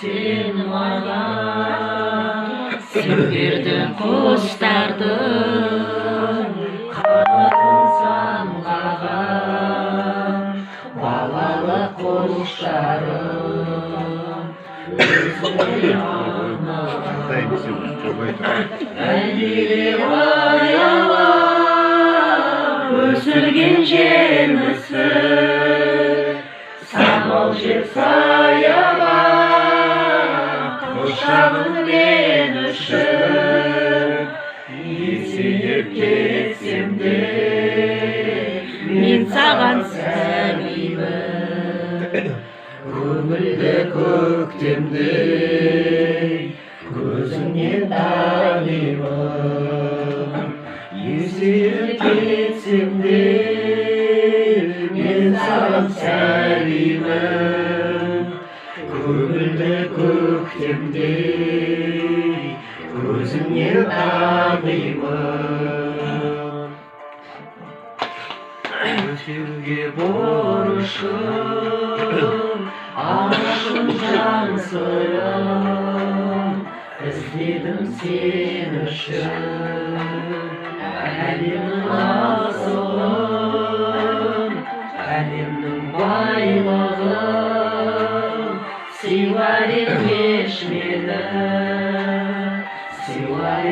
sen mаған, сендердің құстардың қанатын самғаған, балалық құштарым өзіңе арнаған. Әлдилеп аялап өсірген жемісі, самал жел саябақ құшағың мен үшін. Есейіп кетсем де мен саған сәлемін, көңілді көктемдей көзіңнен танимын. Есейіп кетсем де мен саған сәлемін, көңілді көктемдей көзіңнен танимын. Өтеуге борышым, анашым жан сырым, іздедім сен үшін әлемнің асылын, әлемнің байлығын. Сыйлар еш мені, сыйлар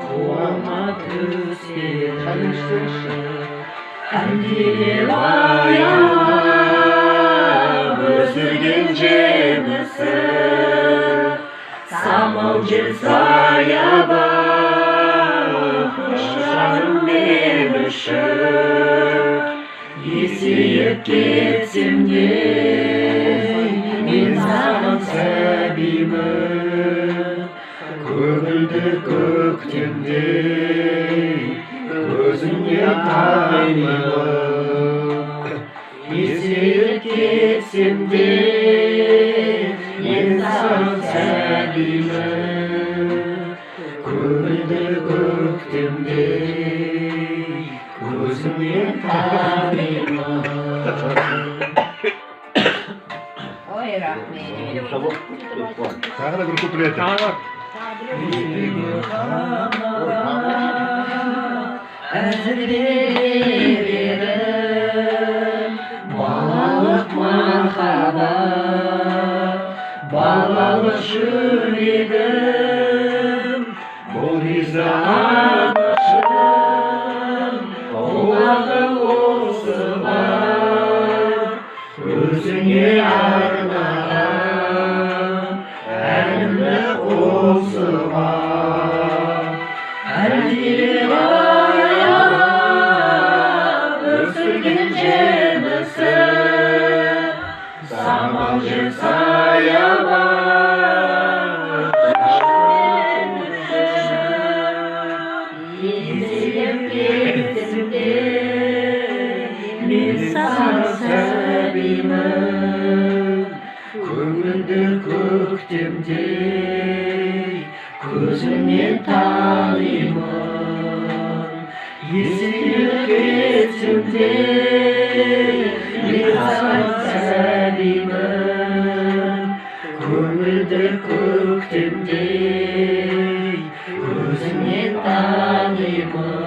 қолыма түседі. Әлдилеп аялап өсірген жемісі, самал жел саябақ құшағың мен үшін. Есейіп кетсем де мен саған сәбимін, көңілді көктемдей көзіңе танимын. Есейіп кетсем де мен саған сәбимін, көңілді көктемдей көзіңе танимын. Ой, рахмет. Тағы да бір куплет. Әзірлерім балалық махаббат, балалық жүрегім, бұл риза анашым, құлағы осы бар, өзіңе арнаған әнімді қосылған. Әлдилеп аялап өсірген жемісі, самал жел саябақ құшағың мен үшін. Есейіп кетсем де мен саған сәбимін, көңілді көктемдей көзіңнен танимын. Есейіп кетсем де мен саған сәлемін, көңілді көктемдей көзіңнен танимын.